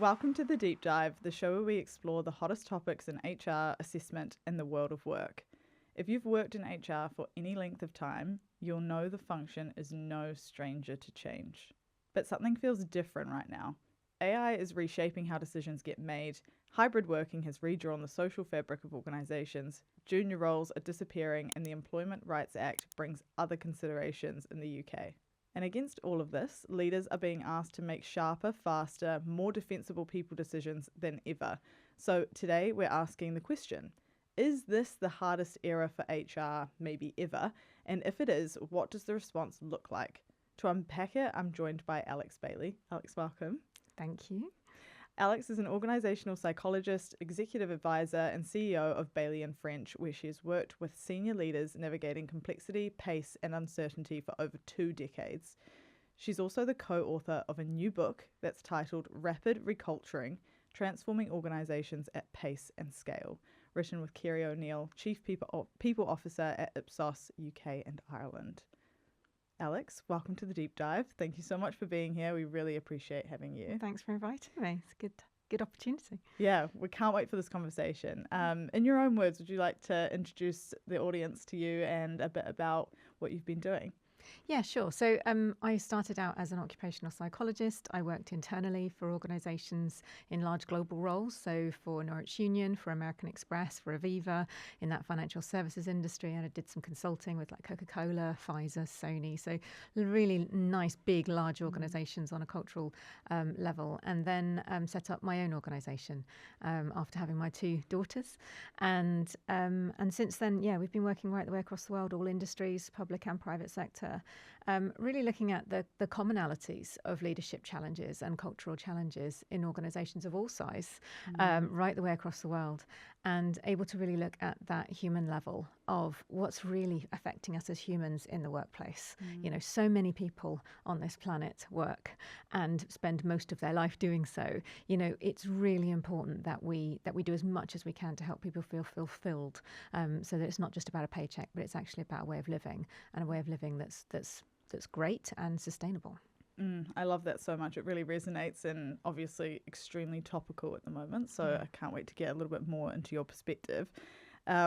Welcome to The Deep Dive, the show where we explore the hottest topics in HR, assessment, and the world of work. If you've worked in HR for any length of time, you'll know the function is no stranger to change. But something feels different right now. AI is reshaping how decisions get made, hybrid working has redrawn the social fabric of organisations, junior roles are disappearing, and the Employment Rights Act brings other considerations in the UK. And against all of this, leaders are being asked to make sharper, faster, more defensible people decisions than ever. So today we're asking the question, is this the hardest era for HR maybe ever? And if it is, what does the response look like? To unpack it, I'm joined by Alex Bailey. Alex, welcome. Thank you. Alex is an organisational psychologist, executive advisor, and CEO of Bailey & French, where she has worked with senior leaders navigating complexity, pace, and uncertainty for over 2 decades. She's also the co-author of a new book that's titled Rapid Reculturing, Transforming Organisations at Pace and Scale, written with Kerry O'Neill, Chief People Officer at Ipsos UK and Ireland. Alex, welcome to The Deep Dive. Thank you so much for being here. We really appreciate having you. Thanks for inviting me. It's a good opportunity. Yeah, we can't wait for this conversation. In your own words, would you like to introduce the audience to you and a bit about what you've been doing? Yeah, sure. So I started out as an occupational psychologist. I worked internally for organisations in large global roles. So for Norwich Union, for American Express, for Aviva, in that financial services industry. And I did some consulting with like Coca-Cola, Pfizer, Sony. So really nice, big, large organisations on a cultural level. And then set up my own organisation after having my 2 daughters. And since then, yeah, we've been working right the way across the world, all industries, public and private sector. Really looking at the commonalities of leadership challenges and cultural challenges in organisations of all size, right the way across the world, and able to really look at that human level of what's really affecting us as humans in the workplace. You know, so many people on this planet work and spend most of their life doing so. You know, it's really important that we do as much as we can to help people feel fulfilled, so that it's not just about a paycheck, but it's actually about a way of living, and a way of living that's great and sustainable. I love that so much. It really resonates and obviously extremely topical at the moment. So I can't wait to get a little bit more into your perspective.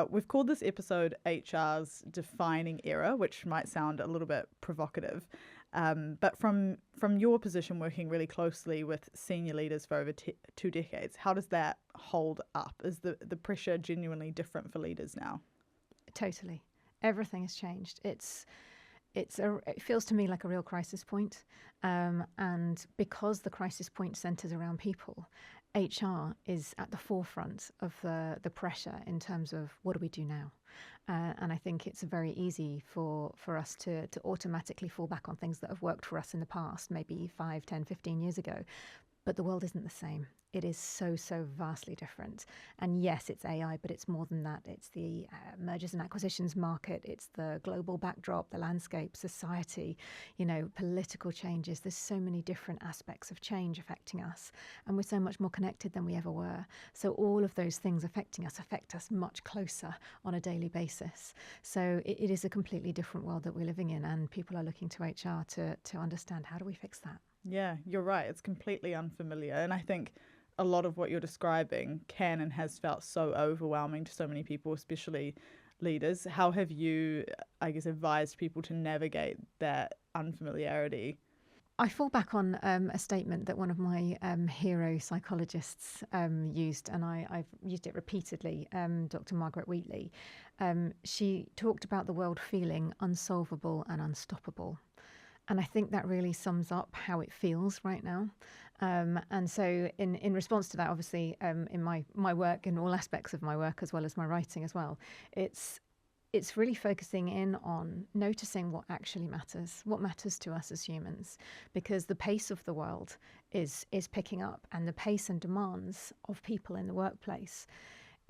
We've called this episode HR's Defining Era, which might sound a little bit provocative. But from your position working really closely with senior leaders for over 2 decades, how does that hold up? Is the pressure genuinely different for leaders now? Totally. Everything has changed. It feels to me like a real crisis point. And because the crisis point centres around people, HR is at the forefront of the pressure in terms of what do we do now? And I think it's very easy for us to automatically fall back on things that have worked for us in the past, maybe 5, 10, 15 years ago. But the world isn't the same. It is so vastly different. And yes, it's AI, but it's more than that. It's the mergers and acquisitions market. It's the global backdrop, the landscape, society, political changes. There's so many different aspects of change affecting us. And we're so much more connected than we ever were. So all of those things affect us much closer on a daily basis. So it is a completely different world that we're living in. And people are looking to HR to understand, how do we fix that? Yeah, you're right. It's completely unfamiliar. And I think a lot of what you're describing can and has felt so overwhelming to so many people, especially leaders. How have you, advised people to navigate that unfamiliarity? I fall back on a statement that one of my hero psychologists used, and I've used it repeatedly, Dr. Margaret Wheatley. She talked about the world feeling unsolvable and unstoppable. And I think that really sums up how it feels right now. And so in response to that, obviously, in my work, in all aspects of my work, as well as my writing as well, it's really focusing in on noticing what actually matters, what matters to us as humans, because the pace of the world is picking up, and the pace and demands of people in the workplace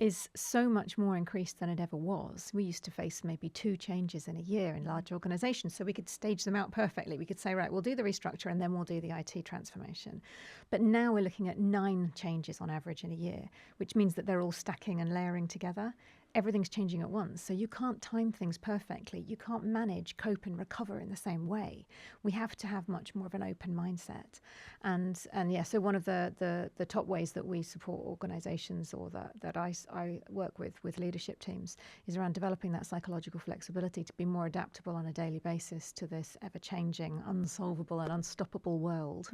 is so much more increased than it ever was. We used to face maybe 2 changes in a year in large organisations, so we could stage them out perfectly. We could say, right, we'll do the restructure and then we'll do the IT transformation. But now we're looking at 9 changes on average in a year, which means that they're all stacking and layering together. everything's changing at once. So you can't time things perfectly. You can't manage, cope and recover in the same way. We have to have much more of an open mindset. And yeah, so one of the top ways that we support organizations, or that I work with leadership teams, is around developing that psychological flexibility to be more adaptable on a daily basis to this ever-changing, unsolvable and unstoppable world.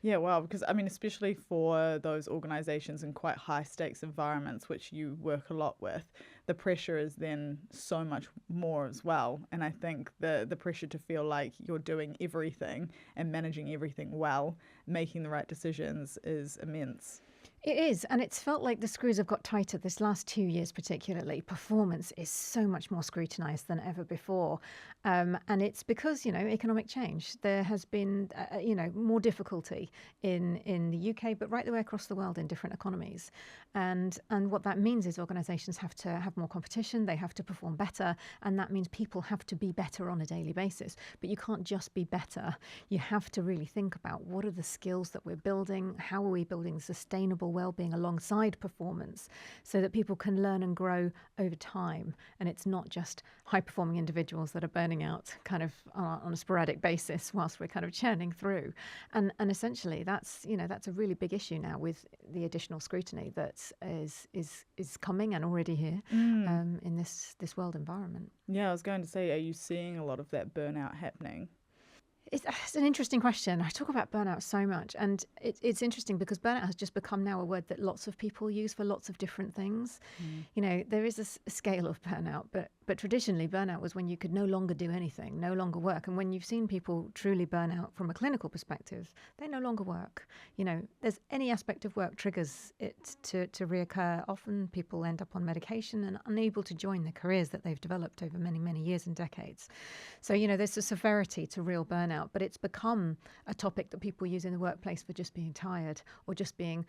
Yeah, well, because I mean, especially for those organizations in quite high stakes environments, which you work a lot with, the pressure is then so much more as well. And I think the pressure to feel like you're doing everything and managing everything well, making the right decisions, is immense. It is, and it's felt like the screws have got tighter this last 2 years particularly. Performance is so much more scrutinised than ever before. And it's because, economic change. There has been, more difficulty in the UK, but right the way across the world in different economies. And what that means is organisations have to have more competition, they have to perform better, and that means people have to be better on a daily basis. But you can't just be better. You have to really think about what are the skills that we're building, how are we building sustainable well-being alongside performance so that people can learn and grow over time. And it's not just high-performing individuals that are burning out kind of on a sporadic basis whilst we're kind of churning through. And essentially that's a really big issue now with the additional scrutiny that is coming and already here in this world environment. Yeah, I was going to say, are you seeing a lot of that burnout happening? It's an interesting question. I talk about burnout so much, and it's interesting because burnout has just become now a word that lots of people use for lots of different things. There is a scale of burnout, but traditionally burnout was when you could no longer do anything, no longer work. And when you've seen people truly burn out from a clinical perspective, they no longer work. There's any aspect of work triggers it to reoccur. Often people end up on medication and unable to join the careers that they've developed over many, many years and decades. So, there's a severity to real burnout, but it's become a topic that people use in the workplace for just being tired or just being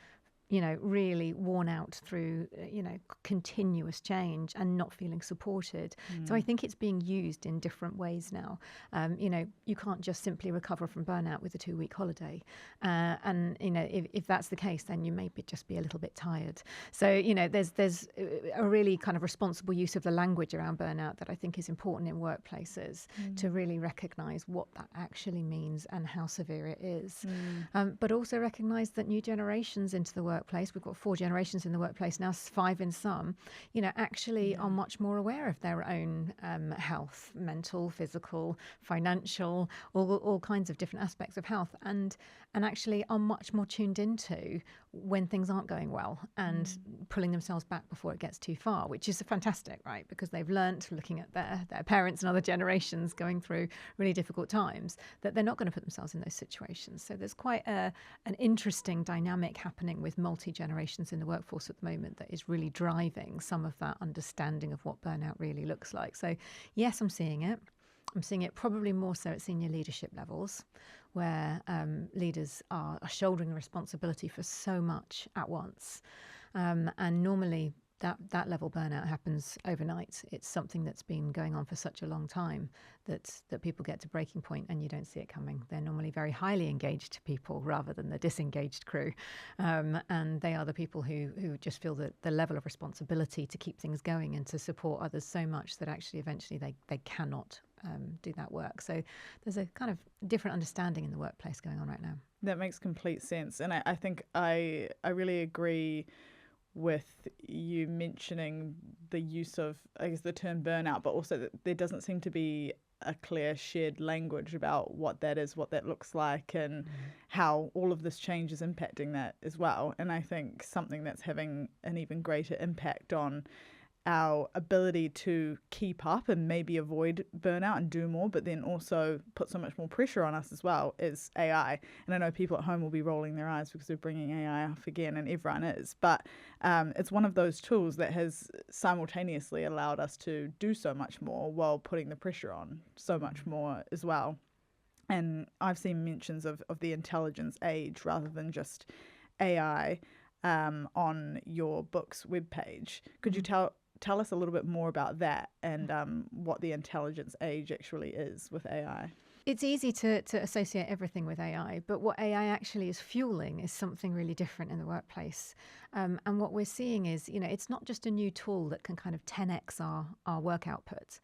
really worn out through, continuous change and not feeling supported. So I think it's being used in different ways now. You can't just simply recover from burnout with a 2-week holiday. If that's the case, then you may just be a little bit tired. So, there's a really kind of responsible use of the language around burnout that I think is important in workplaces to really recognise what that actually means and how severe it is. But also recognise that new generations into the workplace, we've got 4 generations in the workplace now, 5 in some, actually are much more aware of their own health, mental, physical, financial, all kinds of different aspects of health, and actually are much more tuned into when things aren't going well and pulling themselves back before it gets too far, which is fantastic, right? Because they've learnt, looking at their parents and other generations going through really difficult times, that they're not going to put themselves in those situations. So there's quite an interesting dynamic happening with multi-generations in the workforce at the moment that is really driving some of that understanding of what burnout really looks like. So yes, I'm seeing it. I'm seeing it probably more so at senior leadership levels, where leaders are shouldering the responsibility for so much at once. And normally that level burnout happens overnight. It's something that's been going on for such a long time that people get to breaking point and you don't see it coming. They're normally very highly engaged people rather than the disengaged crew. And they are the people who just feel the level of responsibility to keep things going and to support others so much that actually eventually they cannot do that work. So there's a kind of different understanding in the workplace going on right now. That makes complete sense. And I think I really agree with you mentioning the use of, I guess, the term burnout, but also that there doesn't seem to be a clear shared language about what that is, what that looks like, and how all of this change is impacting that as well. And I think something that's having an even greater impact on our ability to keep up and maybe avoid burnout and do more, but then also put so much more pressure on us as well, is AI. And I know people at home will be rolling their eyes because we're bringing AI up again, and everyone is. But it's one of those tools that has simultaneously allowed us to do so much more while putting the pressure on so much more as well. And I've seen mentions of the intelligence age rather than just AI on your book's webpage. Could you tell us a little bit more about that and what the intelligence age actually is with AI? It's easy to associate everything with AI, but what AI actually is fueling is something really different in the workplace. And what we're seeing is, it's not just a new tool that can kind of 10x our work output.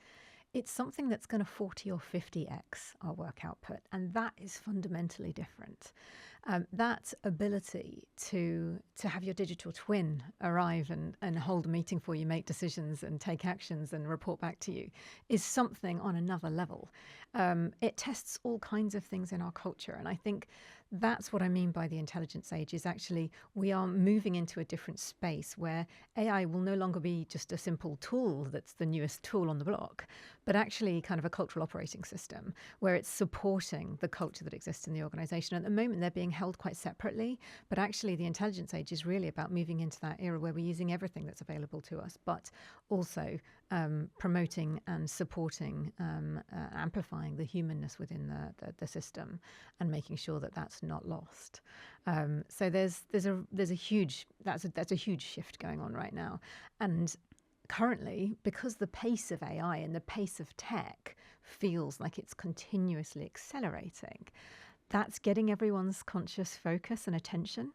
It's something that's going to 40 or 50x our work output, and that is fundamentally different. That ability to have your digital twin arrive and hold a meeting for you, make decisions and take actions and report back to you is something on another level. It tests all kinds of things in our culture, and I think that's what I mean by the intelligence age is actually we are moving into a different space where AI will no longer be just a simple tool that's the newest tool on the block, but actually kind of a cultural operating system where it's supporting the culture that exists in the organization. At the moment, they're being held quite separately, but actually the intelligence age is really about moving into that era where we're using everything that's available to us, but also promoting and supporting, amplifying the humanness within the system and making sure that that's not lost. So there's a huge shift going on right now. And currently, because the pace of AI and the pace of tech feels like it's continuously accelerating, that's getting everyone's conscious focus and attention.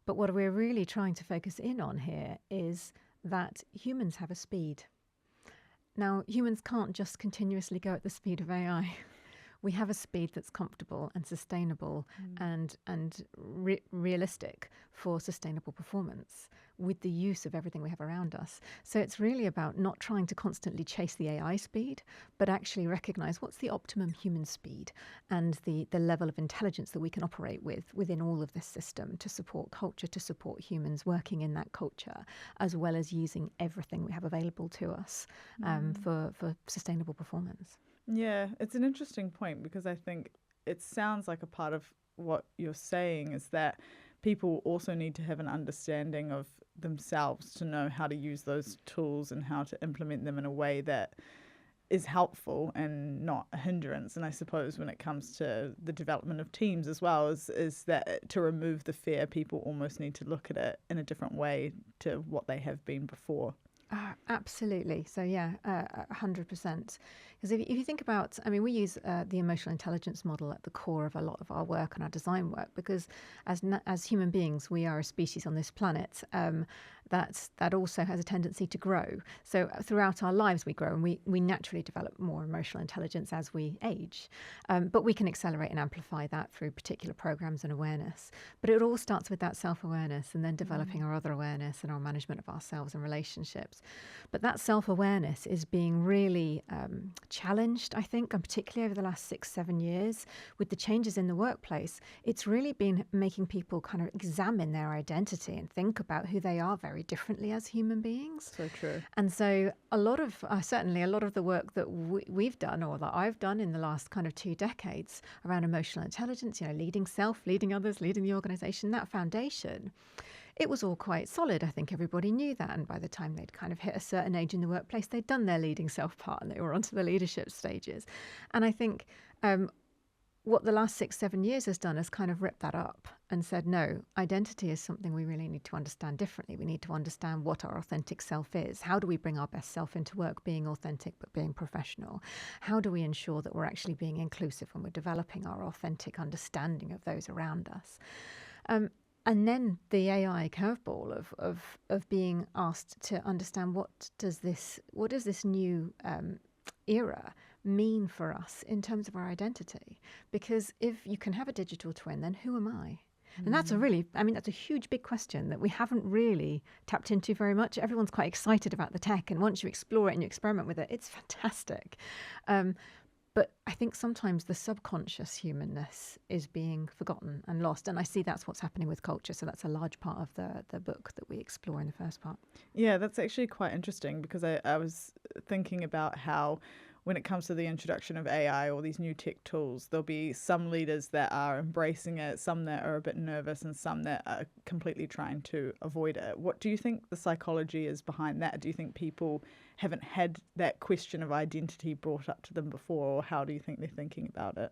But what we're really trying to focus in on here is that humans have a speed. Now, humans can't just continuously go at the speed of AI. We have a speed that's comfortable and sustainable and realistic for sustainable performance with the use of everything we have around us. So it's really about not trying to constantly chase the AI speed, but actually recognize what's the optimum human speed and the level of intelligence that we can operate within all of this system to support culture, to support humans working in that culture, as well as using everything we have available to us for sustainable performance. Yeah, it's an interesting point because I think it sounds like a part of what you're saying is that people also need to have an understanding of themselves to know how to use those tools and how to implement them in a way that is helpful and not a hindrance. And I suppose when it comes to the development of teams as well, is that to remove the fear, people almost need to look at it in a different way to what they have been before. Absolutely. So yeah, 100%. Because if you think about, we use the emotional intelligence model at the core of a lot of our work and our design work, because as human beings, we are a species on this planet that also has a tendency to grow. So throughout our lives, we grow and we naturally develop more emotional intelligence as we age. But we can accelerate and amplify that through particular programs and awareness. But it all starts with that self-awareness and then developing our other awareness and our management of ourselves and relationships. But that self-awareness is being really challenged, I think, and particularly over the last 6-7 years with the changes in the workplace. It's really been making people kind of examine their identity and think about who they are very differently as human beings. So true. And so certainly a lot of the work that we've done or that I've done in the last kind of 2 decades around emotional intelligence, leading self, leading others, leading the organization, that foundation, it was all quite solid. I think everybody knew that. And by the time they'd kind of hit a certain age in the workplace, they'd done their leading self part and they were onto the leadership stages. And I think what the last 6-7 years has done is kind of ripped that up and said, no, identity is something we really need to understand differently. We need to understand what our authentic self is. How do we bring our best self into work, being authentic but being professional? How do we ensure that we're actually being inclusive when we're developing our authentic understanding of those around us? And then the AI curveball of being asked to understand what does this new era mean for us in terms of our identity? Because if you can have a digital twin, then who am I? And that's that's a huge, big question that we haven't really tapped into very much. Everyone's quite excited about the tech. And once you explore it and you experiment with it, it's fantastic. But I think sometimes the subconscious humanness is being forgotten and lost. And I see that's what's happening with culture. So that's a large part of the book that we explore in the first part. Yeah, that's actually quite interesting because I was thinking about how when it comes to the introduction of AI or these new tech tools, there'll be some leaders that are embracing it, some that are a bit nervous, and some that are completely trying to avoid it. What do you think the psychology is behind that? Do you think people haven't had that question of identity brought up to them before, or how do you think they're thinking about it?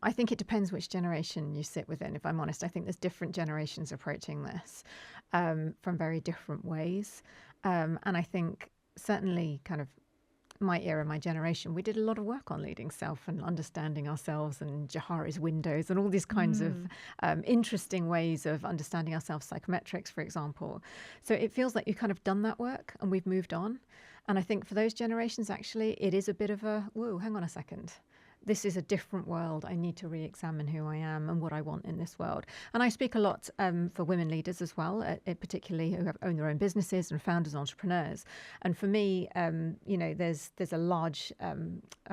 I think it depends which generation you sit within, if I'm honest. I think there's different generations approaching this from very different ways. And I think certainly kind of my era, my generation, we did a lot of work on leading self and understanding ourselves and Johari's windows and all these kinds of interesting ways of understanding ourselves, psychometrics, for example. So it feels like you've kind of done that work and we've moved on. And I think for those generations, actually, it is a bit of a, whoa, hang on a second. This is a different world. I need to re-examine who I am and what I want in this world. And I speak a lot for women leaders as well, particularly who own their own businesses and founders, entrepreneurs. And for me, there's a large,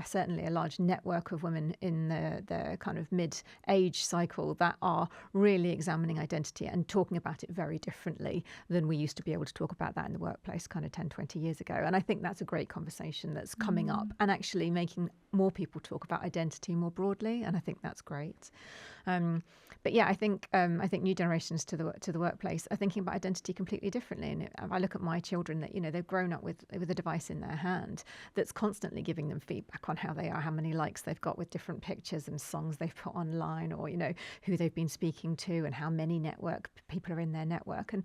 certainly a large network of women in the kind of mid-age cycle that are really examining identity and talking about it very differently than we used to be able to talk about that in the workplace kind of 10, 20 years ago. And I think that's a great conversation that's coming up and actually making more people talk about identity more broadly, and I think that's great. But yeah, I think new generations to the workplace are thinking about identity completely differently. And I look at my children that they've grown up with a device in their hand that's constantly giving them feedback on how they are, how many likes they've got with different pictures and songs they've put online, or who they've been speaking to and how many network people are in their network. And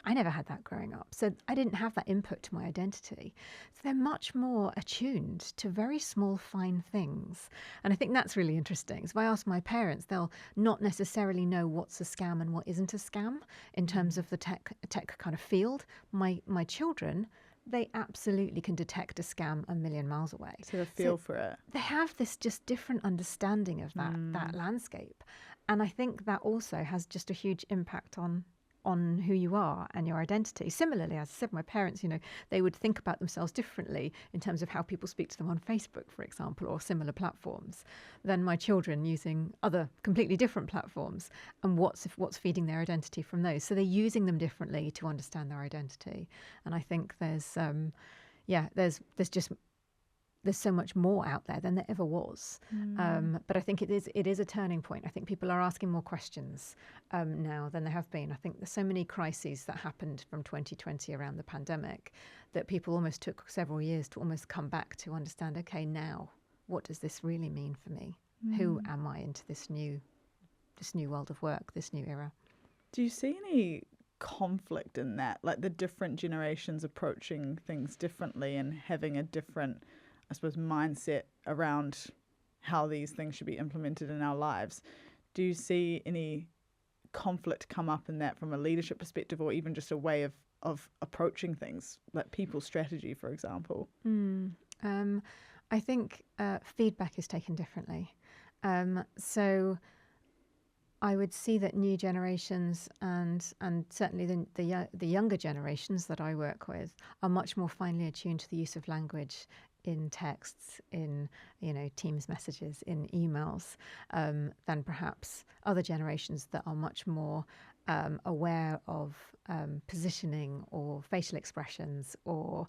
I never had that growing up, so I didn't have that input to my identity. So they're much more attuned to very small, fine things. And I think that's really interesting. So if I ask my parents, they'll not necessarily know what's a scam and what isn't a scam in terms of the tech kind of field. My children, they absolutely can detect a scam a million miles away. So a feel for it. They have this just different understanding of that landscape. And I think that also has just a huge impact on who you are and your identity. Similarly, as I said, my parents, they would think about themselves differently in terms of how people speak to them on Facebook, for example, or similar platforms, than my children using other completely different platforms, and what's feeding their identity from those. So they're using them differently to understand their identity. And I think there's so much more out there than there ever was. But I think it is a turning point. I think people are asking more questions now than there have been. I think there's so many crises that happened from 2020 around the pandemic that people almost took several years to almost come back to understand, okay, now what does this really mean for me? Who am I into this new world of work, this new era? Do you see any conflict in that, like the different generations approaching things differently and having a different, I suppose, mindset around how these things should be implemented in our lives? Do you see any conflict come up in that from a leadership perspective, or even just a way of approaching things, like people's strategy, for example? I think feedback is taken differently. So I would see that new generations and certainly the younger generations that I work with are much more finely attuned to the use of language in texts, in Teams messages, in emails, than perhaps other generations that are much more aware of positioning or facial expressions, or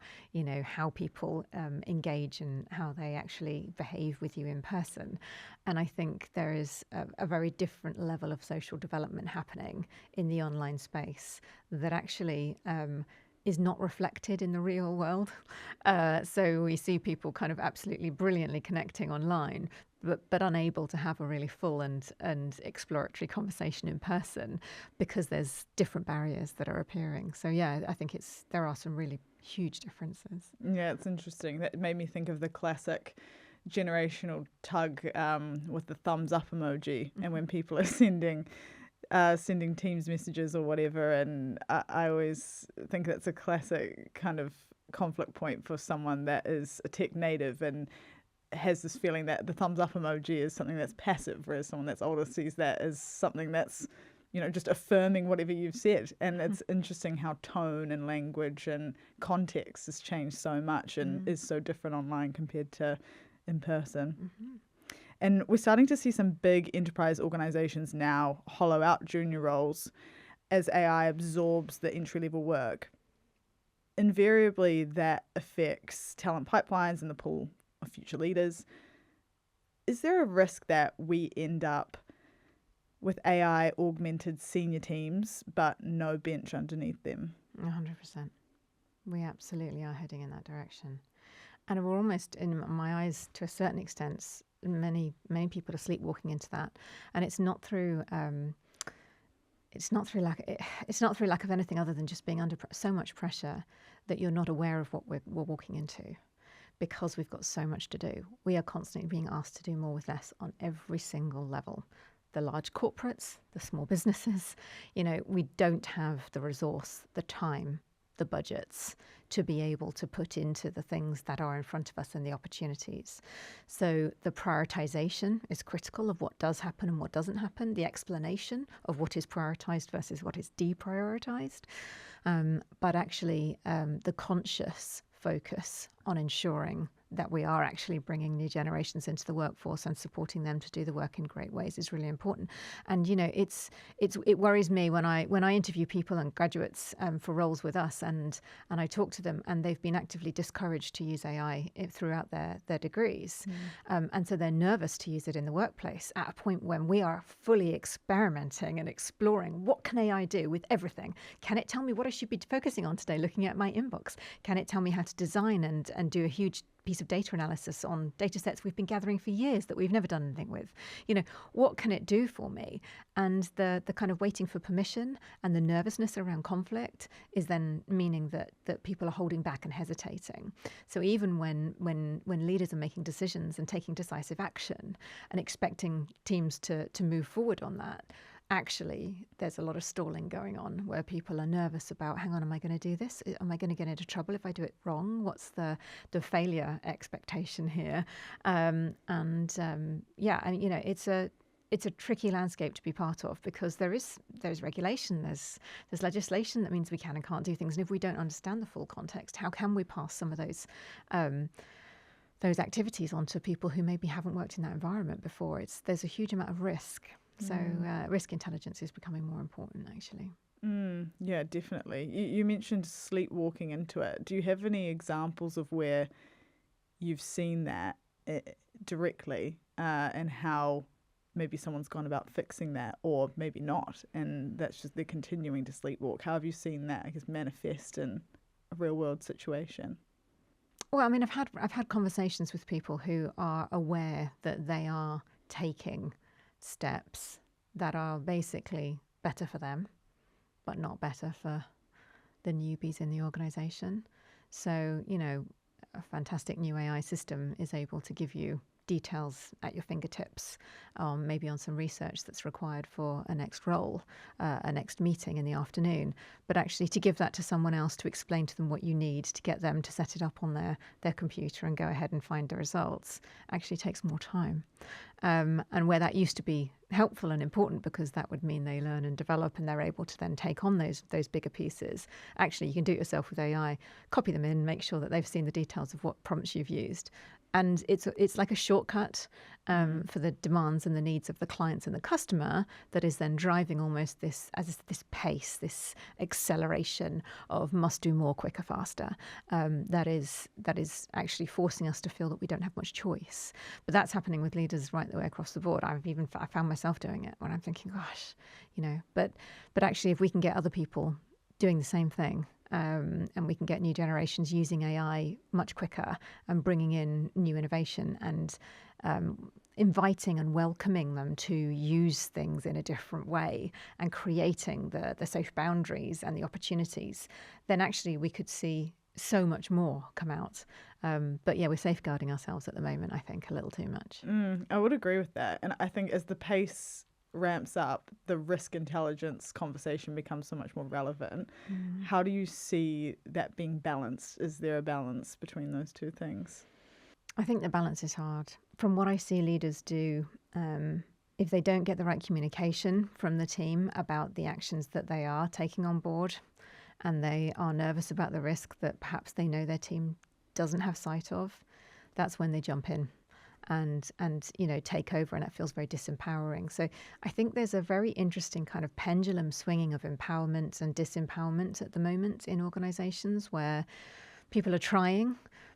how people engage and how they actually behave with you in person. And I think there is a very different level of social development happening in the online space that actually is not reflected in the real world. So we see people kind of absolutely brilliantly connecting online, but unable to have a really full and exploratory conversation in person because there's different barriers that are appearing. So yeah, I think there are some really huge differences. Yeah, it's interesting. That made me think of the classic generational tug with the thumbs up emoji, and when people are sending Teams messages or whatever, and I always think that's a classic kind of conflict point for someone that is a tech native and has this feeling that the thumbs up emoji is something that's passive, whereas someone that's older sees that as something that's just affirming whatever you've said. And it's interesting how tone and language and context has changed so much and is so different online compared to in person. And we're starting to see some big enterprise organizations now hollow out junior roles as AI absorbs the entry-level work. Invariably, that affects talent pipelines and the pool of future leaders. Is there a risk that we end up with AI-augmented senior teams, but no bench underneath them? 100%. We absolutely are heading in that direction. And we're almost, in my eyes, to a certain extent, many people are sleepwalking into that, and it's not through lack of anything other than just being under so much pressure that you're not aware of what we're walking into. because we've got so much to do. We are constantly being asked to do more with less on every single level. The large corporates, the small businesses, we don't have the resource, the time, the budgets to be able to put into the things that are in front of us and the opportunities. So the prioritization is critical of what does happen and what doesn't happen, the explanation of what is prioritized versus what is deprioritized, but actually the conscious focus on ensuring that we are actually bringing new generations into the workforce and supporting them to do the work in great ways is really important. And it worries me when I interview people and graduates for roles with us, and I talk to them, and they've been actively discouraged to use AI throughout their degrees, and so they're nervous to use it in the workplace at a point when we are fully experimenting and exploring what can AI do with everything. Can it tell me what I should be focusing on today looking at my inbox? Can it tell me how to design and do a huge piece of data analysis on data sets we've been gathering for years that we've never done anything with? What can it do for me? And the kind of waiting for permission and the nervousness around conflict is then meaning that people are holding back and hesitating. So even when leaders are making decisions and taking decisive action and expecting teams to move forward on that, actually, there's a lot of stalling going on where people are nervous about, hang on, am I going to do this? Am I going to get into trouble if I do it wrong? What's the failure expectation here? It's a tricky landscape to be part of, because there's regulation, there's legislation that means we can and can't do things. And if we don't understand the full context, how can we pass some of those activities on to people who maybe haven't worked in that environment before? There's a huge amount of risk. So risk intelligence is becoming more important, actually. Yeah, definitely. You mentioned sleepwalking into it. Do you have any examples of where you've seen that directly and how maybe someone's gone about fixing that, or maybe not, and that's just they're continuing to sleepwalk? How have you seen that, I guess, manifest in a real world situation? Well, I mean, I've had conversations with people who are aware that they are taking steps that are basically better for them, but not better for the newbies in the organization. So, a fantastic new AI system is able to give you details at your fingertips, maybe on some research that's required for a next role, a next meeting in the afternoon. But actually to give that to someone else to explain to them what you need to get them to set it up on their computer and go ahead and find the results actually takes more time. And where that used to be helpful and important because that would mean they learn and develop and they're able to then take on those bigger pieces. Actually, you can do it yourself with AI, copy them in, make sure that they've seen the details of what prompts you've used. And it's like a shortcut for the demands and the needs of the clients and the customer that is then driving almost this pace, this acceleration of must do more, quicker, faster. That is actually forcing us to feel that we don't have much choice. But that's happening with leaders right the way across the board. I found myself doing it when I'm thinking, gosh, but actually if we can get other people doing the same thing, and we can get new generations using AI much quicker and bringing in new innovation and inviting and welcoming them to use things in a different way and creating the safe boundaries and the opportunities, then actually we could see so much more come out. But yeah, we're safeguarding ourselves at the moment, I think, a little too much. I would agree with that. And I think as the pace ramps up, the risk intelligence conversation becomes so much more relevant. How do you see that being balanced? Is there a balance between those two things? I think the balance is hard. From what I see leaders do, if they don't get the right communication from the team about the actions that they are taking on board, and they are nervous about the risk that perhaps they know their team doesn't have sight of, that's when they jump in and take over, and it feels very disempowering. So I think there's a very interesting kind of pendulum swinging of empowerment and disempowerment at the moment in organizations where people are trying,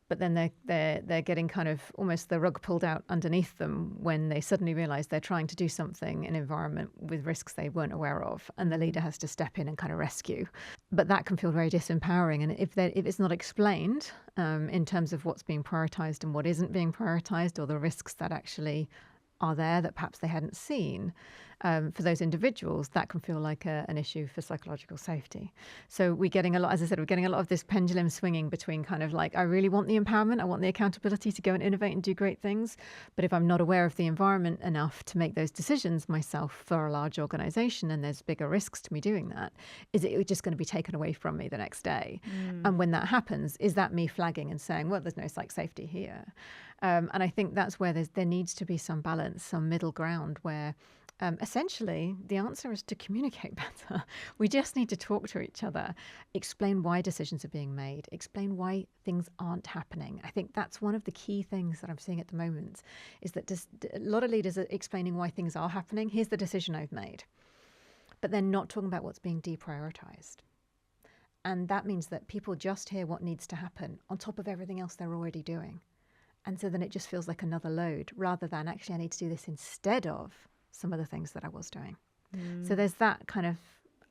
but then they're getting kind of almost the rug pulled out underneath them when they suddenly realize they're trying to do something in an environment with risks they weren't aware of, and the leader has to step in and kind of rescue. But that can feel very disempowering, and if it's not explained in terms of what's being prioritized and what isn't being prioritized, or the risks that actually are there that perhaps they hadn't seen. For those individuals, that can feel like an issue for psychological safety. So we're getting a lot, as I said, we're getting a lot of this pendulum swinging between kind of like, I really want the empowerment, I want the accountability to go and innovate and do great things. But if I'm not aware of the environment enough to make those decisions myself for a large organization, and there's bigger risks to me doing that, is it just going to be taken away from me the next day? And when that happens, is that me flagging and saying, well, there's no psych safety here? And I think that's where there needs to be some balance, some middle ground where essentially, the answer is to communicate better. We just need to talk to each other, explain why decisions are being made, explain why things aren't happening. I think that's one of the key things that I'm seeing at the moment, is that a lot of leaders are explaining why things are happening. Here's the decision I've made. But they're not talking about what's being deprioritized. And that means that people just hear what needs to happen on top of everything else they're already doing. And so then it just feels like another load, rather than actually I need to do this instead of some of the things that I was doing. So there's that kind of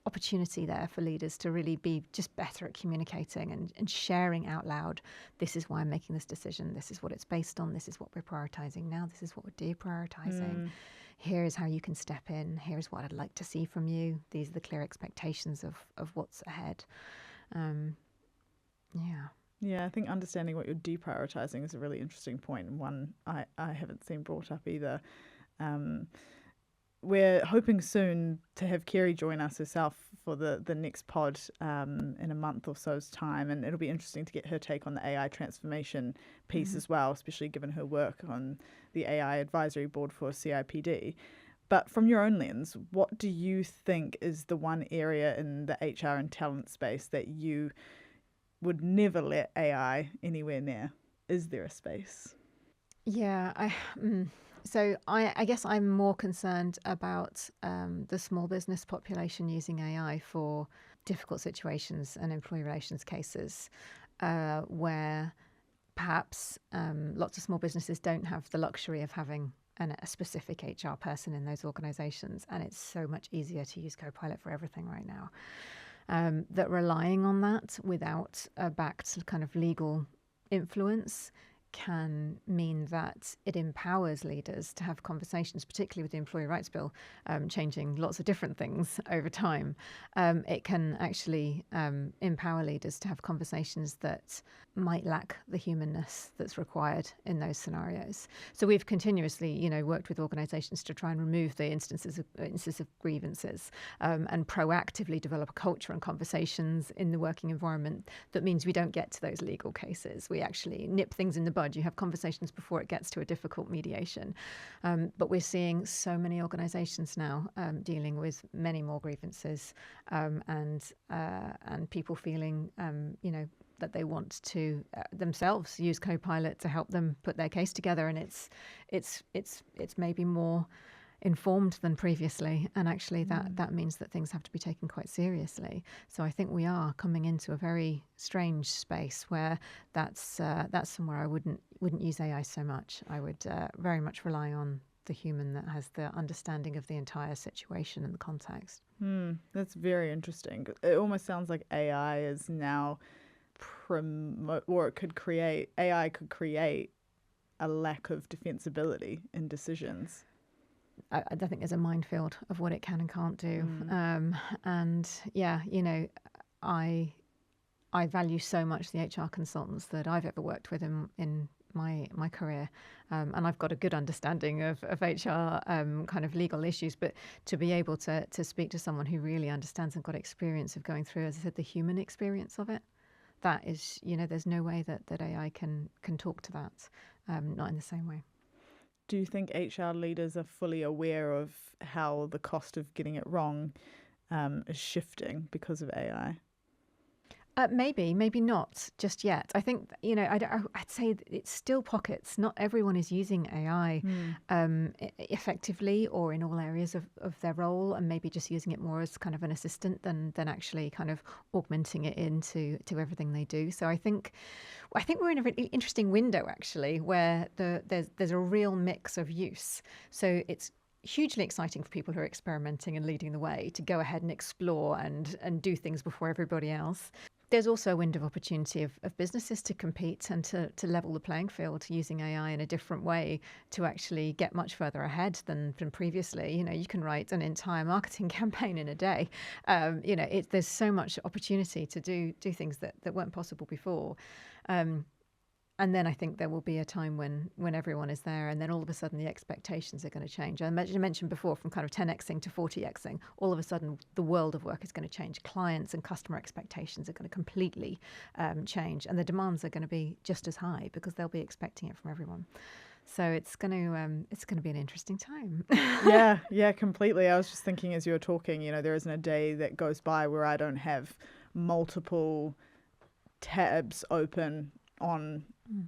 opportunity there for leaders to really be just better at communicating and sharing out loud. This is why I'm making this decision. This is what it's based on. This is what we're prioritizing now. This is what we're deprioritizing. Here's how you can step in. Here's what I'd like to see from you. These are the clear expectations of what's ahead. Yeah, I think understanding what you're deprioritizing is a really interesting point, and one I haven't seen brought up either. We're hoping soon to have Kerry join us herself for the next pod in a month or so's time, and it'll be interesting to get her take on the AI transformation piece as well, especially given her work on the AI advisory board for CIPD. But from your own lens, what do you think is the one area in the HR and talent space that you would never let AI anywhere near? Is there a space? Yeah, So I guess I'm more concerned about the small business population using AI for difficult situations and employee relations cases where perhaps lots of small businesses don't have the luxury of having a specific HR person in those organizations. And it's so much easier to use Copilot for everything right now. That relying on that without a backed kind of legal influence can mean that it empowers leaders to have conversations, particularly with the Employee Rights Bill changing lots of different things over time. It can actually empower leaders to have conversations that might lack the humanness that's required in those scenarios. So we've continuously, worked with organisations to try and remove the instances of grievances and proactively develop a culture and conversations in the working environment that means we don't get to those legal cases. We actually nip things in the bud. You have conversations before it gets to a difficult mediation. But we're seeing so many organisations now dealing with many more grievances and people feeling, that they want to themselves use Copilot to help them put their case together, and it's maybe more informed than previously, and actually that means that things have to be taken quite seriously. So I think we are coming into a very strange space where that's somewhere I wouldn't use AI so much. I would very much rely on the human that has the understanding of the entire situation and the context. That's very interesting. It almost sounds like AI is now AI could create a lack of defensibility in decisions. I think there's a minefield of what it can and can't do. And yeah, I value so much the HR consultants that I've ever worked with in my career. And I've got a good understanding of HR kind of legal issues, but to be able to speak to someone who really understands and got experience of going through, as I said, the human experience of it, that is, there's no way that AI can talk to that, not in the same way. Do you think HR leaders are fully aware of how the cost of getting it wrong is shifting because of AI? Maybe not just yet. I think, I'd say it's still pockets. Not everyone is using AI effectively or in all areas of their role, and maybe just using it more as kind of an assistant than actually kind of augmenting it into everything they do. So I think we're in a really interesting window, actually, where there's a real mix of use. So it's hugely exciting for people who are experimenting and leading the way to go ahead and explore and do things before everybody else. There's also a window of opportunity of businesses to compete and to level the playing field using AI in a different way to actually get much further ahead than previously. You can write an entire marketing campaign in a day. There's so much opportunity to do things that weren't possible before. And then I think there will be a time when everyone is there, and then all of a sudden the expectations are going to change. I mentioned before, from kind of 10xing to 40xing, all of a sudden the world of work is going to change. Clients and customer expectations are going to completely change, and the demands are going to be just as high because they'll be expecting it from everyone. So it's going to be an interesting time. Yeah, completely. I was just thinking as you were talking, there isn't a day that goes by where I don't have multiple tabs open on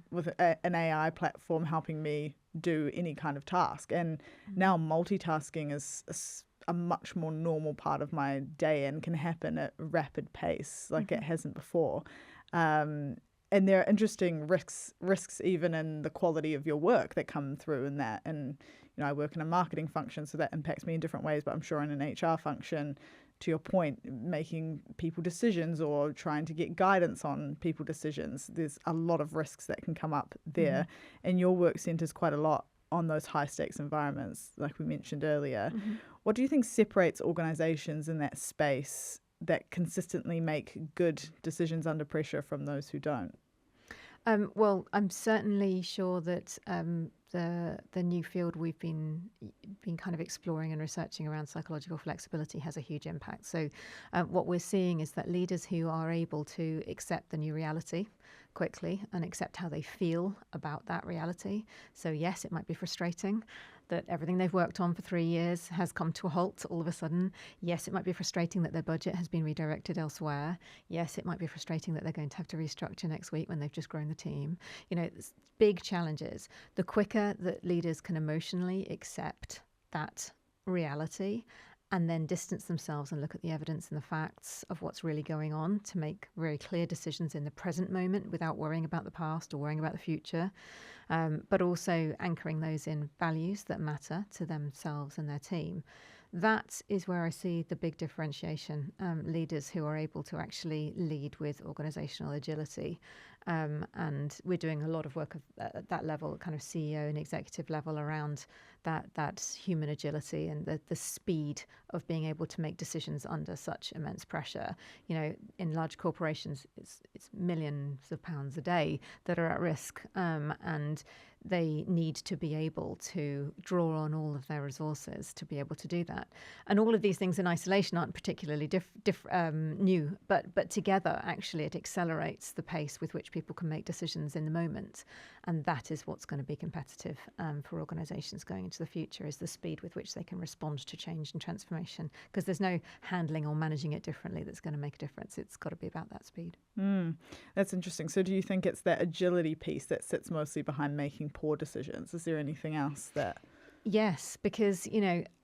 with an AI platform helping me do any kind of task. And now multitasking is a much more normal part of my day and can happen at a rapid pace like it hasn't before. And there are interesting risks even in the quality of your work that come through in that. And, I work in a marketing function, so that impacts me in different ways, but I'm sure in an HR function, to your point, making people decisions or trying to get guidance on people decisions, there's a lot of risks that can come up there. And your work centers quite a lot on those high stakes environments, like we mentioned earlier. What do you think separates organizations in that space that consistently make good decisions under pressure from those who don't? Well, I'm certainly sure that the new field we've been kind of exploring and researching around psychological flexibility has a huge impact. So what we're seeing is that leaders who are able to accept the new reality quickly and accept how they feel about that reality. So yes, it might be frustrating that everything they've worked on for 3 years has come to a halt all of a sudden. Yes, it might be frustrating that their budget has been redirected elsewhere. Yes, it might be frustrating that they're going to have to restructure next week when they've just grown the team. It's big challenges. The quicker that leaders can emotionally accept that reality and then distance themselves and look at the evidence and the facts of what's really going on to make very clear decisions in the present moment without worrying about the past or worrying about the future, but also anchoring those in values that matter to themselves and their team. That is where I see the big differentiation, leaders who are able to actually lead with organizational agility. And we're doing a lot of work at that level, kind of CEO and executive level, around that human agility and the speed of being able to make decisions under such immense pressure. In large corporations, it's millions of pounds a day that are at risk, and they need to be able to draw on all of their resources to be able to do that. And all of these things in isolation aren't particularly new, but together, actually, it accelerates the pace with which people can make decisions in the moment. And that is what's going to be competitive for organizations going into the future, is the speed with which they can respond to change and transformation. Because there's no handling or managing it differently that's going to make a difference. It's got to be about that speed. That's interesting. So do you think it's that agility piece that sits mostly behind making poor decisions? Is there anything else that... Yes, because,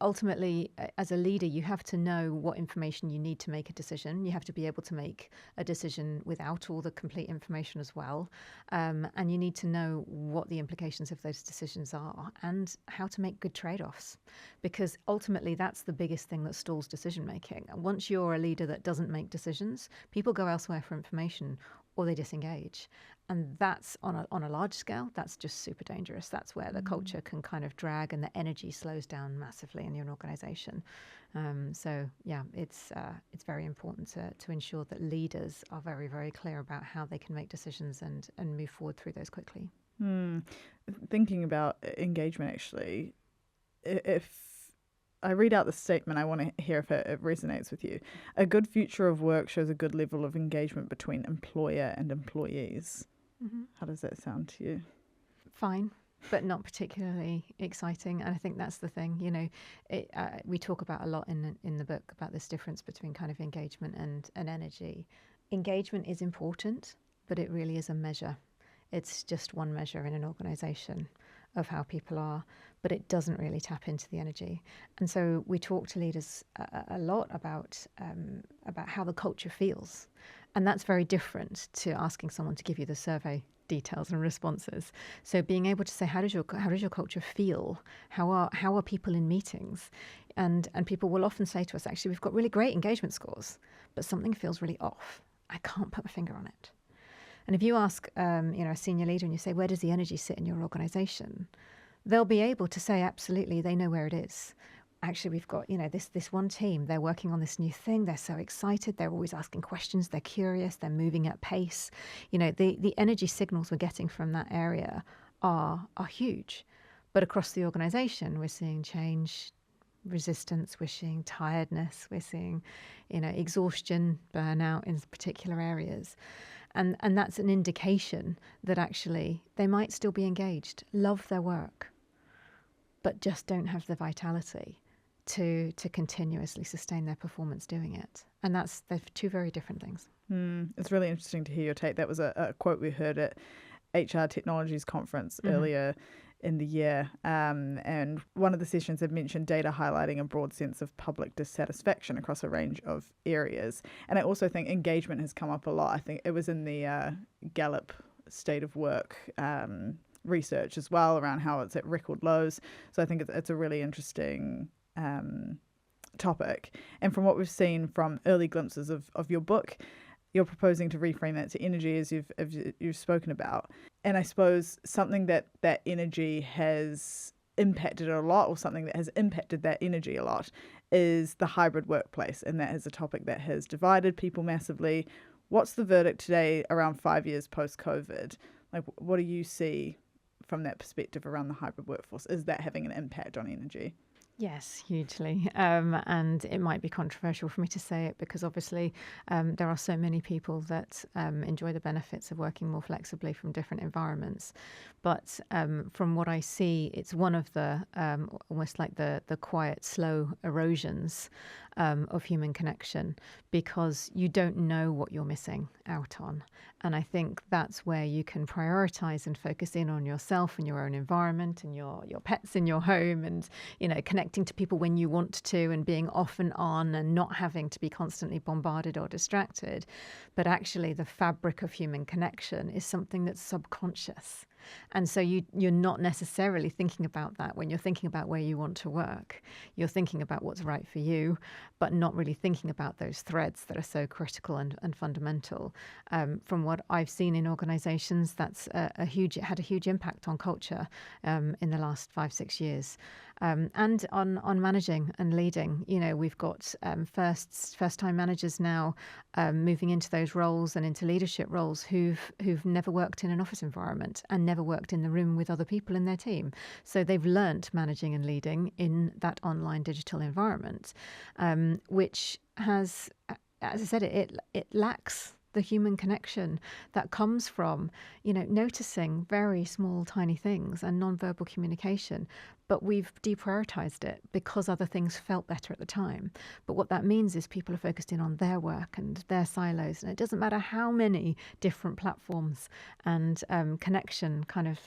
ultimately, as a leader, you have to know what information you need to make a decision. You have to be able to make a decision without all the complete information as well. And you need to know what the implications of those decisions are and how to make good trade-offs. Because ultimately, that's the biggest thing that stalls decision making. And once you're a leader that doesn't make decisions, people go elsewhere for information or they disengage. And that's on a large scale, that's just super dangerous. That's where the culture can kind of drag and the energy slows down massively in your organization. So yeah, it's very important to ensure that leaders are very, very clear about how they can make decisions and move forward through those quickly. Thinking about engagement, actually, if I read out the statement, I want to hear if it resonates with you. A good future of work shows a good level of engagement between employer and employees. How does that sound to you? Fine, but not particularly exciting. And I think that's the thing. We talk about a lot in the book about this difference between kind of engagement and energy. Engagement is important, but it really is a measure. It's just one measure in an organization of how people are, but it doesn't really tap into the energy. And so we talk to leaders a lot about how the culture feels. And that's very different to asking someone to give you the survey details and responses. So being able to say, how does your culture feel? How are people in meetings? And people will often say to us, actually, we've got really great engagement scores, but something feels really off. I can't put my finger on it. And if you ask, a senior leader and you say, where does the energy sit in your organization? They'll be able to say, absolutely, they know where it is. Actually, we've got, this one team, they're working on this new thing. They're so excited. They're always asking questions. They're curious. They're moving at pace. The energy signals we're getting from that area are huge. But across the organization, we're seeing change, resistance, we're seeing tiredness, we're seeing, exhaustion, burnout in particular areas. And that's an indication that actually they might still be engaged, love their work, but just don't have the vitality to continuously sustain their performance doing it. And they're two very different things. It's really interesting to hear your take. That was a quote we heard at HR Technologies Conference earlier in the year. And one of the sessions had mentioned data highlighting a broad sense of public dissatisfaction across a range of areas. And I also think engagement has come up a lot. I think it was in the Gallup State of Work research as well, around how it's at record lows. So I think it's a really interesting topic. And from what we've seen from early glimpses of your book, you're proposing to reframe that to energy, as you've spoken about. And I suppose something that energy has impacted a lot, or something that has impacted that energy a lot, is the hybrid workplace. And that is a topic that has divided people massively. What's the verdict today, around 5 years post-COVID? Like, what do you see from that perspective around the hybrid workforce? Is that having an impact on energy? Yes, hugely. And it might be controversial for me to say it because obviously there are so many people that enjoy the benefits of working more flexibly from different environments. But from what I see, it's one of the almost like the quiet, slow erosions of human connection, because you don't know what you're missing out on. And I think that's where you can prioritize and focus in on yourself and your own environment and your pets in your home, and connecting to people when you want to, and being off and on, and not having to be constantly bombarded or distracted. But actually the fabric of human connection is something that's subconscious. And so you're not necessarily thinking about that when you're thinking about where you want to work. You're thinking about what's right for you, but not really thinking about those threads that are so critical and fundamental. From what I've seen in organizations, that's it had a huge impact on culture in the last 5-6 years. And on managing and leading. We've got first-time managers now moving into those roles and into leadership roles who've never worked in an office environment and never worked in the room with other people in their team. So they've learnt managing and leading in that online digital environment, which has, as I said, it lacks the human connection that comes from, noticing very small, tiny things and nonverbal communication. But we've deprioritized it because other things felt better at the time. But what that means is people are focused in on their work and their silos. And it doesn't matter how many different platforms and connection kind of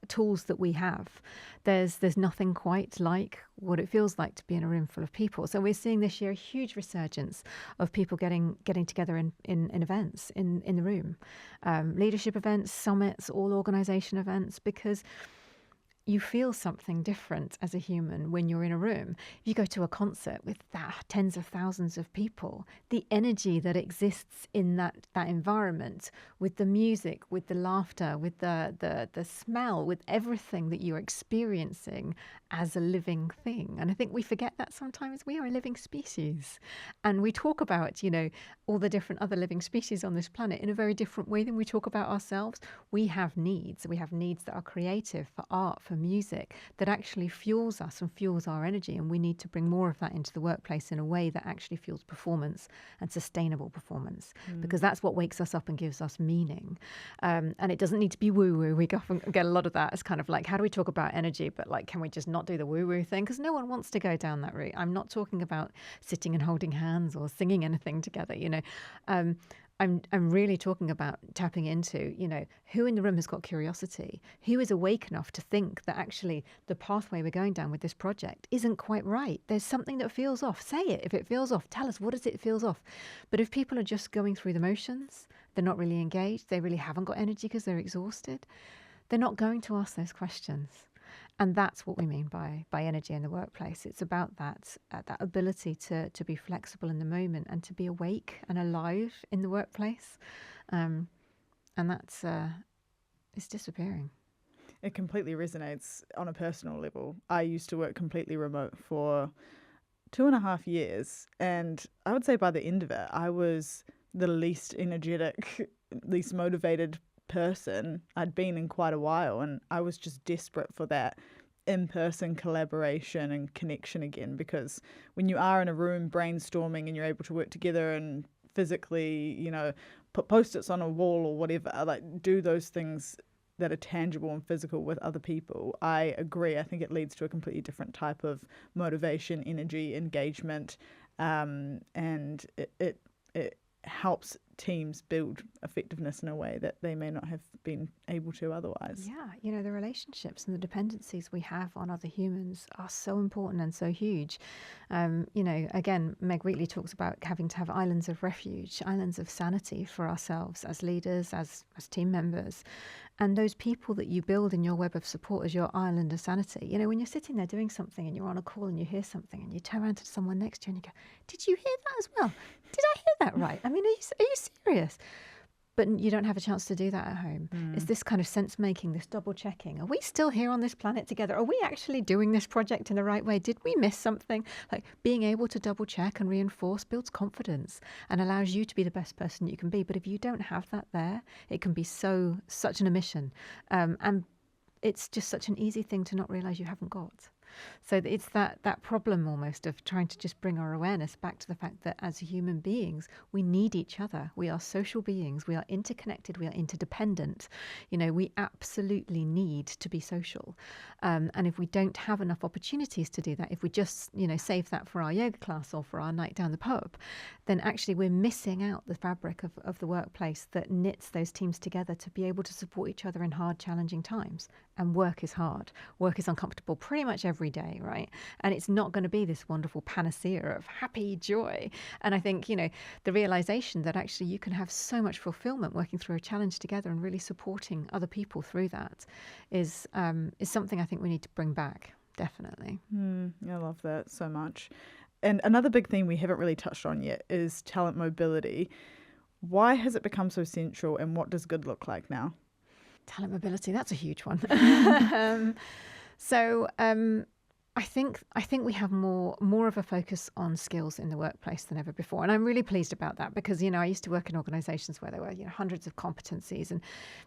tools that we have. There's nothing quite like what it feels like to be in a room full of people. So we're seeing this year a huge resurgence of people getting together in events in the room, leadership events, summits, all organization events, because you feel something different as a human when you're in a room. If you go to a concert with tens of thousands of people, the energy that exists in that environment, with the music, with the laughter, with the smell, with everything that you're experiencing as a living thing. And I think we forget that sometimes. We are a living species. And we talk about, all the different other living species on this planet in a very different way than we talk about ourselves. We have needs. We have needs that are creative, for art, for music, that actually fuels us and fuels our energy. And we need to bring more of that into the workplace in a way that actually fuels performance and sustainable performance, because that's what wakes us up and gives us meaning. And it doesn't need to be woo-woo. We often get a lot of that as kind of like, how do we talk about energy? But like, can we just not do the woo-woo thing? Because no one wants to go down that route. I'm not talking about sitting and holding hands or singing anything together, I'm really talking about tapping into, who in the room has got curiosity, who is awake enough to think that actually the pathway we're going down with this project isn't quite right. There's something that feels off. Say it. If it feels off, tell us, what is it that feels off? But if people are just going through the motions, they're not really engaged, they really haven't got energy because they're exhausted, they're not going to ask those questions. And that's what we mean by energy in the workplace. It's about that ability to be flexible in the moment and to be awake and alive in the workplace. And that's it's disappearing. It completely resonates on a personal level. I used to work completely remote for 2.5 years, and I would say by the end of it, I was the least energetic, least motivated person I'd been in quite a while, and I was just desperate for that in-person collaboration and connection again, because when you are in a room brainstorming and you're able to work together and physically, put post-its on a wall or whatever, like do those things that are tangible and physical with other people, I agree. I think it leads to a completely different type of motivation, energy, engagement, and it helps teams build effectiveness in a way that they may not have been able to otherwise. Yeah, the relationships and the dependencies we have on other humans are so important and so huge. Again, Meg Wheatley talks about having to have islands of refuge, islands of sanity for ourselves as leaders, as team members. And those people that you build in your web of support as your island of sanity. When you're sitting there doing something and you're on a call and you hear something and you turn around to someone next to you and you go, "Did you hear that as well? Did I hear that right? I mean, are you serious?" But you don't have a chance to do that at home. It's this kind of sense making, this double checking. Are we still here on this planet together? Are we actually doing this project in the right way? Did we miss something? Like being able to double check and reinforce builds confidence and allows you to be the best person you can be. But if you don't have that there, it can be such an omission. And it's just such an easy thing to not realize you haven't got. So it's that problem almost of trying to just bring our awareness back to the fact that as human beings, we need each other. We are social beings. We are interconnected. We are interdependent. We absolutely need to be social. And if we don't have enough opportunities to do that, if we just, save that for our yoga class or for our night down the pub, then actually we're missing out the fabric of the workplace that knits those teams together to be able to support each other in hard, challenging times. And work is hard. Work is uncomfortable pretty much every day, right? And it's not going to be this wonderful panacea of happy joy. And I think, the realization that actually you can have so much fulfillment working through a challenge together and really supporting other people through that is something I think we need to bring back, definitely. I love that so much. And another big theme we haven't really touched on yet is talent mobility. Why has it become so central, and what does good look like now? Talent mobility, that's a huge one. I think we have more of a focus on skills in the workplace than ever before. And I'm really pleased about that because, I used to work in organizations where there were, hundreds of competencies and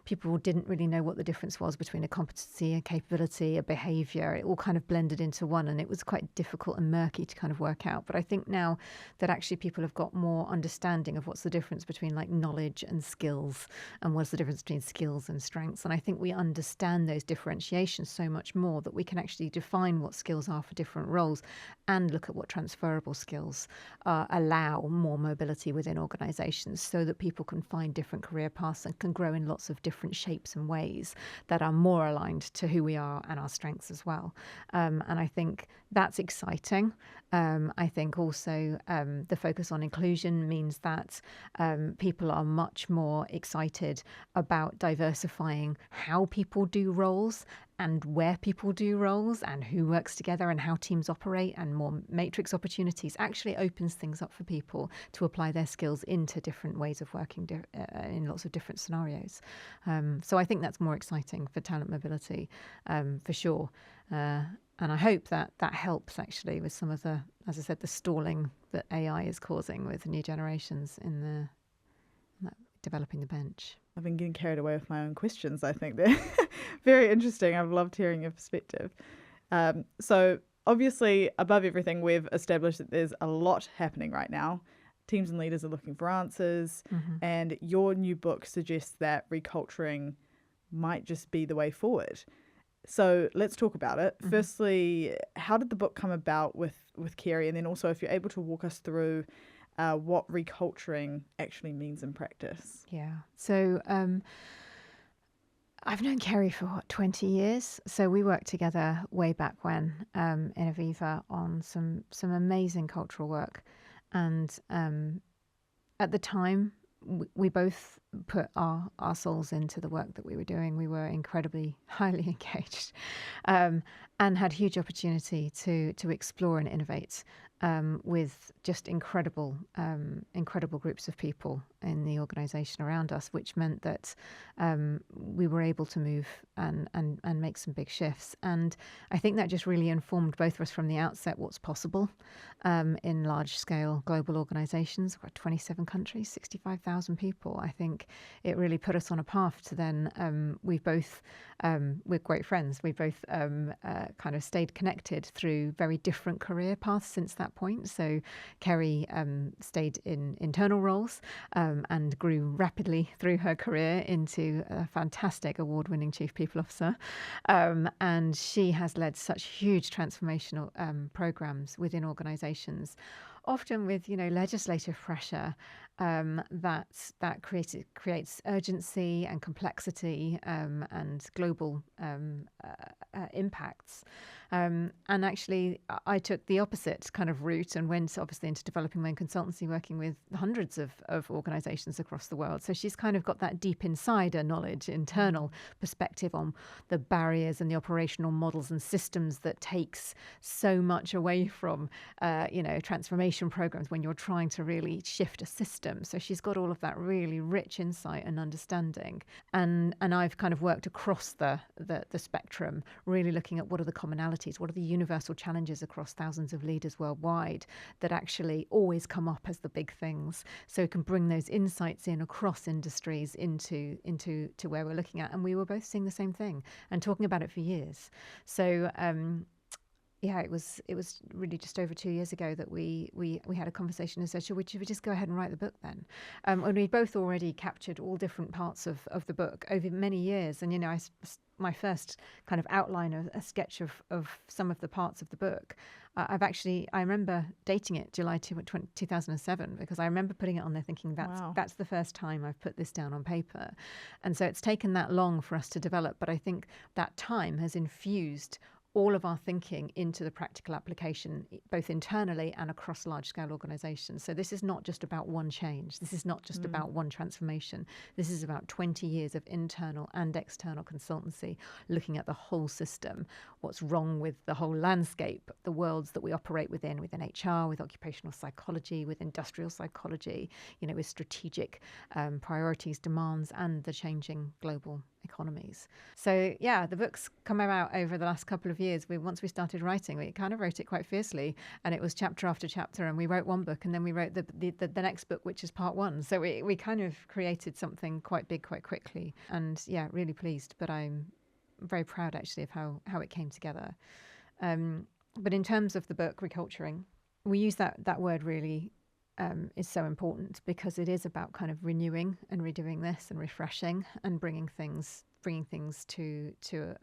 people didn't really know what the difference was between a competency, a capability, a behavior. It all kind of blended into one and it was quite difficult and murky to kind of work out. But I think now that actually people have got more understanding of what's the difference between like knowledge and skills and what's the difference between skills and strengths. And I think we understand those differentiations so much more that we can actually define what skills are for different roles and look at what transferable skills allow more mobility within organizations so that people can find different career paths and can grow in lots of different shapes and ways that are more aligned to who we are and our strengths as well. And I think that's exciting. I think also the focus on inclusion means that people are much more excited about diversifying how people do roles and where people do roles and who works together and how teams operate, and more matrix opportunities actually opens things up for people to apply their skills into different ways of working in lots of different scenarios. So I think that's more exciting for talent mobility for sure. And I hope that helps actually with some of the, as I said, the stalling that AI is causing with new generations in developing the bench. I've been getting carried away with my own questions. I think they're very interesting. I've loved hearing your perspective. So obviously, above everything, we've established that there's a lot happening right now. Teams and leaders are looking for answers. And your new book suggests that reculturing might just be the way forward. So let's talk about it. Firstly, how did the book come about with Kerry? And then also, if you're able to walk us through what reculturing actually means in practice. Yeah. So I've known Kerry for 20 years. So we worked together way back when in Aviva on some amazing cultural work. And at the time, we both put our souls into the work that we were doing. We were incredibly highly engaged, and had huge opportunity to explore and innovate with just incredible groups of people in the organisation around us, which meant that we were able to move and make some big shifts. And I think that just really informed both of us from the outset what's possible in large-scale global organisations. We've got 27 countries, 65,000 people. I think it really put us on a path to then, we're great friends. We both kind of stayed connected through very different career paths since that point. So Kerry stayed in internal roles and grew rapidly through her career into a fantastic award-winning Chief People Officer. And she has led such huge transformational programs within organisations, often with legislative pressure that creates urgency and complexity and global impacts. And actually, I took the opposite kind of route and went obviously into developing my own consultancy, working with hundreds of organisations across the world. So she's kind of got that deep insider knowledge, internal perspective on the barriers and the operational models and systems that takes so much away from, transformation programs when you're trying to really shift a system. So she's got all of that really rich insight and understanding. And I've kind of worked across the spectrum, really looking at what are the commonalities, what are the universal challenges across thousands of leaders worldwide that actually always come up as the big things. So we can bring those insights in across industries into where we're looking at. And we were both seeing the same thing and talking about it for years. So it was really just over 2 years ago that we had a conversation and said, should we just go ahead and write the book then? And we both already captured all different parts of the book over many years. And, my first kind of outline of a sketch of some of the parts of the book, I remember dating it July 2007, because I remember putting it on there thinking that's the first time I've put this down on paper. And so it's taken that long for us to develop. But I think that time has infused all of our thinking into the practical application, both internally and across large-scale organisations. So this is not just about one change. This is not just about one transformation. This is about 20 years of internal and external consultancy, looking at the whole system, what's wrong with the whole landscape, the worlds that we operate within HR, with occupational psychology, with industrial psychology, with strategic priorities, demands, and the changing global economies. So the book's come out over the last couple of years. Once we started writing, we kind of wrote it quite fiercely, and it was chapter after chapter, and we wrote one book and then we wrote the next book, which is part one. So we kind of created something quite big quite quickly, and really pleased, but I'm very proud actually of how it came together. But in terms of the book, reculturing, we use that word really is so important, because it is about kind of renewing and redoing this and refreshing and bringing things to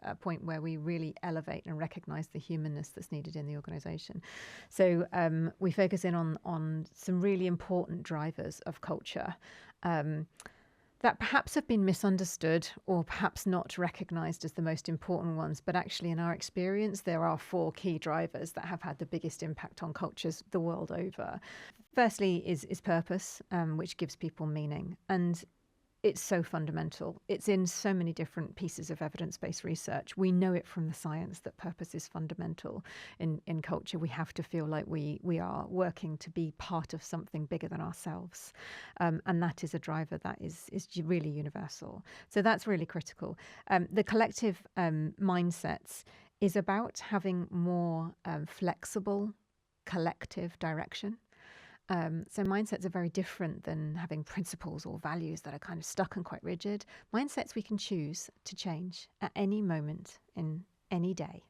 a point where we really elevate and recognize the humanness that's needed in the organization. So we focus in on some really important drivers of culture that perhaps have been misunderstood or perhaps not recognized as the most important ones. But actually, in our experience, there are 4 key drivers that have had the biggest impact on cultures the world over. Firstly is purpose, which gives people meaning. And it's so fundamental. It's in so many different pieces of evidence-based research. We know it from the science that purpose is fundamental in culture. We have to feel like we are working to be part of something bigger than ourselves. And that is a driver that is really universal. So that's really critical. The collective mindsets is about having more flexible collective direction. So mindsets are very different than having principles or values that are kind of stuck and quite rigid. Mindsets we can choose to change at any moment in any day.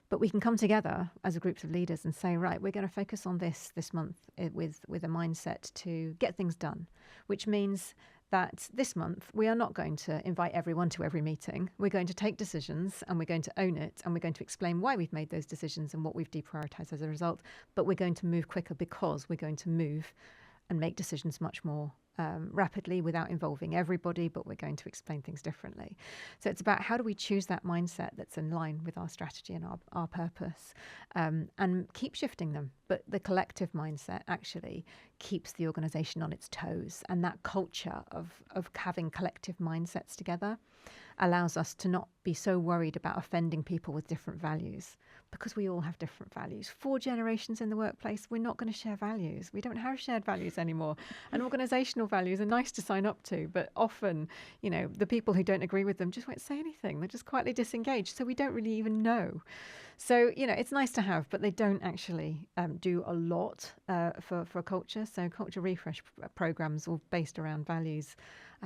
But we can come together as a group of leaders and say, right, we're going to focus on this month with a mindset to get things done, which means that this month we are not going to invite everyone to every meeting. We're going to take decisions and we're going to own it, and we're going to explain why we've made those decisions and what we've deprioritized as a result. But we're going to move quicker because we're going to move and make decisions much more rapidly without involving everybody, but we're going to explain things differently. So it's about how do we choose that mindset that's in line with our strategy and our purpose, and keep shifting them, but the collective mindset actually keeps the organization on its toes. And that culture of having collective mindsets together allows us to not be so worried about offending people with different values, because we all have different values. 4 generations in the workplace, we're not going to share values. We don't have shared values anymore. And organizational values are nice to sign up to, but often, the people who don't agree with them just won't say anything. They're just quietly disengaged. So we don't really even know. So, it's nice to have, but they don't actually do a lot for culture. So culture refresh programs all based around values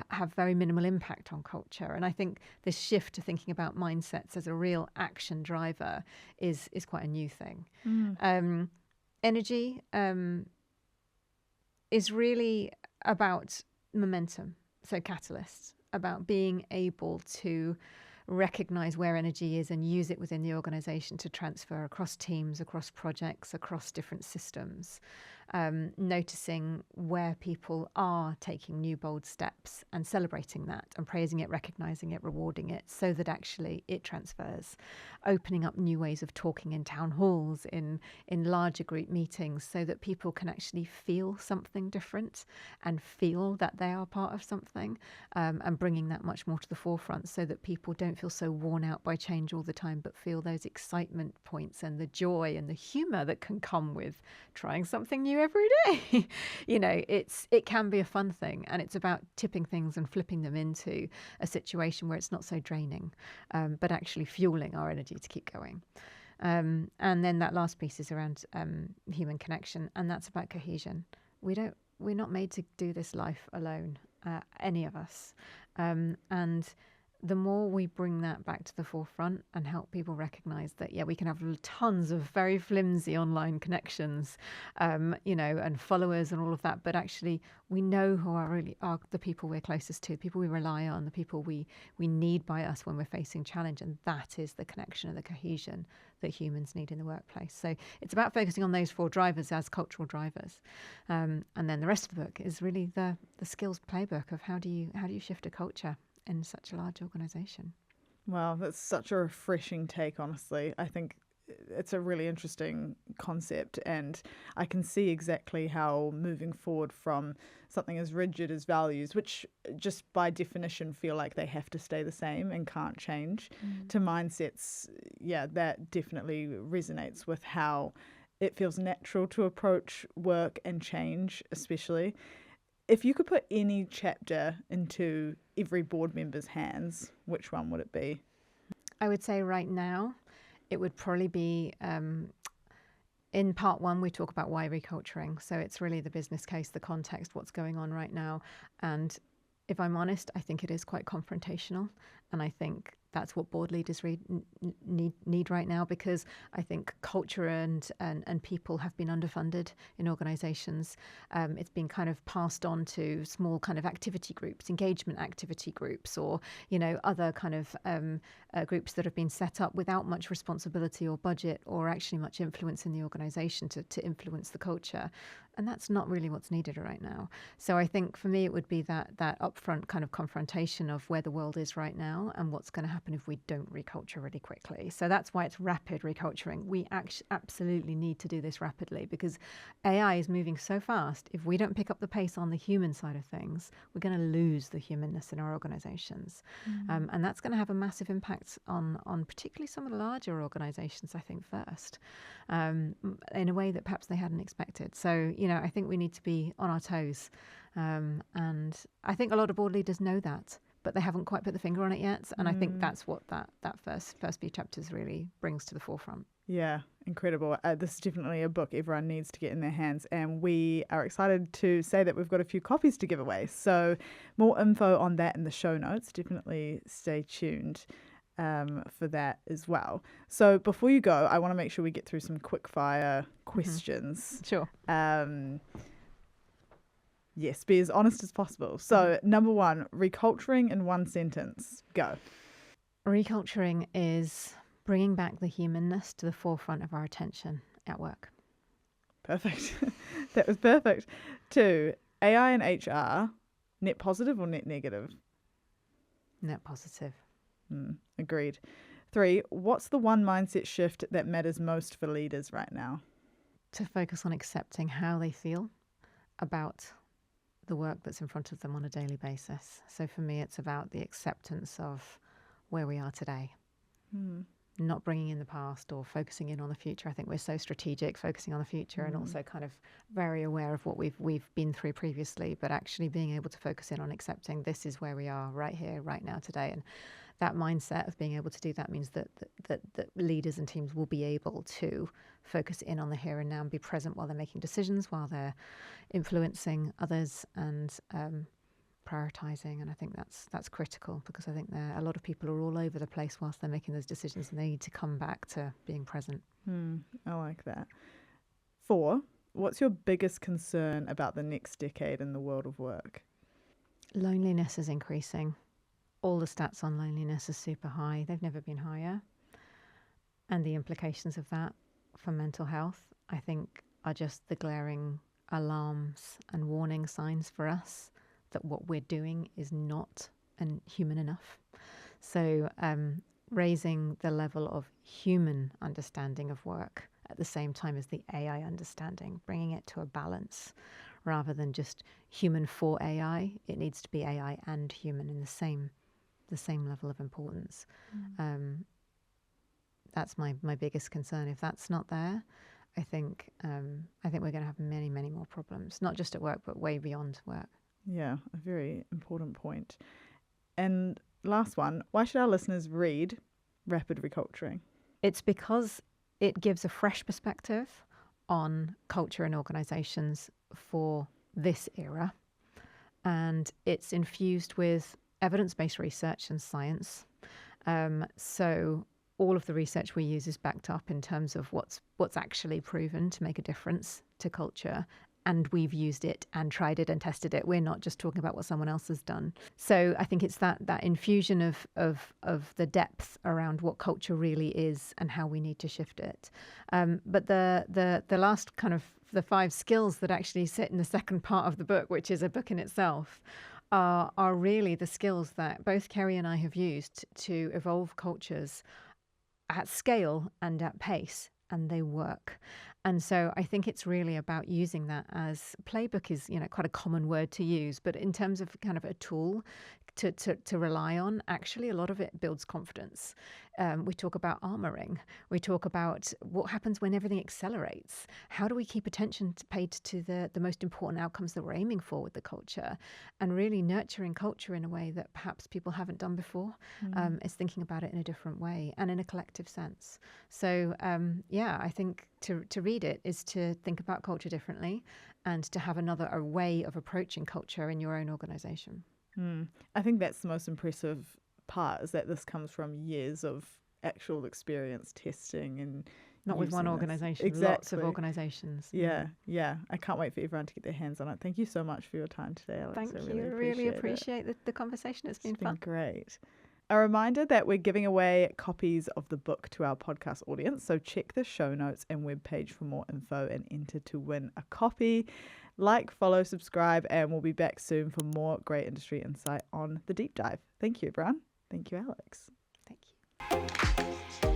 have very minimal impact on culture. And I think this shift to thinking about mindsets as a real action driver is quite a new thing. Energy is really about momentum, so catalysts, about being able to recognize where energy is and use it within the organization to transfer across teams, across projects, across different systems. Noticing where people are taking new bold steps and celebrating that and praising it, recognizing it, rewarding it, so that actually it transfers. Opening up new ways of talking in town halls, in larger group meetings, so that people can actually feel something different and feel that they are part of something, and bringing that much more to the forefront, so that people don't feel so worn out by change all the time, but feel those excitement points and the joy and the humor that can come with trying something new every day. It can be a fun thing, and it's about tipping things and flipping them into a situation where it's not so draining, but actually fueling our energy to keep going. And then that last piece is around human connection, and that's about cohesion. We're not made to do this life alone, any of us. And the more we bring that back to the forefront and help people recognize that, we can have tons of very flimsy online connections, and followers and all of that, but actually we know who are the people we're closest to, the people we rely on, the people we need by us when we're facing challenge. And that is the connection and the cohesion that humans need in the workplace. So it's about focusing on those 4 drivers as cultural drivers. And then the rest of the book is really the skills playbook of how do you shift a culture in such a large organization. Wow, that's such a refreshing take, honestly. I think it's a really interesting concept, and I can see exactly how moving forward from something as rigid as values, which just by definition feel like they have to stay the same and can't change, to mindsets, that definitely resonates with how it feels natural to approach work and change, especially. If you could put any chapter into every board member's hands, which one would it be? I would say right now, it would probably be, in part 1, we talk about why reculturing. So it's really the business case, the context, what's going on right now. And if I'm honest, I think it is quite confrontational. And I think that's what board leaders need right now, because I think culture and people have been underfunded in organizations. It's been kind of passed on to small kind of activity groups, engagement activity groups, or, other kind of groups that have been set up without much responsibility or budget or actually much influence in the organization to influence the culture. And that's not really what's needed right now. So I think for me, it would be that upfront kind of confrontation of where the world is right now and what's going to happen if we don't reculture really quickly. So that's why it's rapid reculturing. We absolutely need to do this rapidly, because AI is moving so fast. If we don't pick up the pace on the human side of things, we're going to lose the humanness in our organizations. And that's going to have a massive impact on particularly some of the larger organizations, I think, first, in a way that perhaps they hadn't expected. So, I think we need to be on our toes. And I think a lot of board leaders know that, but they haven't quite put the finger on it yet. And I think that's what that first few chapters really brings to the forefront. Yeah, incredible. This is definitely a book everyone needs to get in their hands, and we are excited to say that we've got a few copies to give away. So more info on that in the show notes. Definitely stay tuned for that as well. So before you go, I want to make sure we get through some quick fire questions. Sure. Yes, be as honest as possible. So number 1, reculturing in 1 sentence. Go. Reculturing is bringing back the humanness to the forefront of our attention at work. Perfect. That was perfect. 2, AI and HR, net positive or net negative? Net positive. Agreed. 3, what's the one mindset shift that matters most for leaders right now? to focus on accepting how they feel about the work that's in front of them on a daily basis. So for me, it's about the acceptance of where we are today, not bringing in the past or focusing in on the future. I think we're so strategic, focusing on the future, and also kind of very aware of what we've been through previously, but actually being able to focus in on accepting this is where we are right here, right now, today. And that mindset of being able to do that means that leaders and teams will be able to focus in on the here and now and be present while they're making decisions, while they're influencing others and prioritizing. And I think that's critical, because I think a lot of people are all over the place whilst they're making those decisions, and they need to come back to being present. I like that. 4, what's your biggest concern about the next decade in the world of work? Loneliness is increasing. All the stats on loneliness are super high. They've never been higher. And the implications of that for mental health, I think, are just the glaring alarms and warning signs for us that what we're doing is not human enough. So raising the level of human understanding of work at the same time as the AI understanding, bringing it to a balance rather than just human for AI. It needs to be AI and human in the same level of importance. That's my biggest concern. If that's not there, I think we're going to have many, many more problems, not just at work, but way beyond work. Yeah, a very important point. And last one, why should our listeners read Rapid Reculturing? It's because it gives a fresh perspective on culture and organisations for this era, and it's infused with evidence-based research and science. So all of the research we use is backed up in terms of what's actually proven to make a difference to culture. And we've used it and tried it and tested it. We're not just talking about what someone else has done. So I think it's that infusion of the depth around what culture really is and how we need to shift it. But the last kind of the 5 skills that actually sit in the second part of the book, which is a book in itself, are really the skills that both Kerry and I have used to evolve cultures at scale and at pace, and they work. And so I think it's really about using that as playbook is, quite a common word to use, but in terms of kind of a tool to rely on, actually a lot of it builds confidence. We talk about armoring. We talk about what happens when everything accelerates. How do we keep attention paid to the most important outcomes that we're aiming for with the culture, and really nurturing culture in a way that perhaps people haven't done before. Is thinking about it in a different way and in a collective sense. So I think to read it is to think about culture differently and to have a way of approaching culture in your own organisation. I think that's the most impressive part, is that this comes from years of actual experience testing and not with one organisation, exactly. Lots of organisations. Yeah. I can't wait for everyone to get their hands on it. Thank you so much for your time today, Alex. Thank you. I really appreciate the conversation. It's been fun. Great. A reminder that we're giving away copies of the book to our podcast audience, so check the show notes and webpage for more info and enter to win a copy. Like, follow, subscribe, and we'll be back soon for more great industry insight on The Deep Dive. Thank you, everyone. Thank you, Alex. Thank you.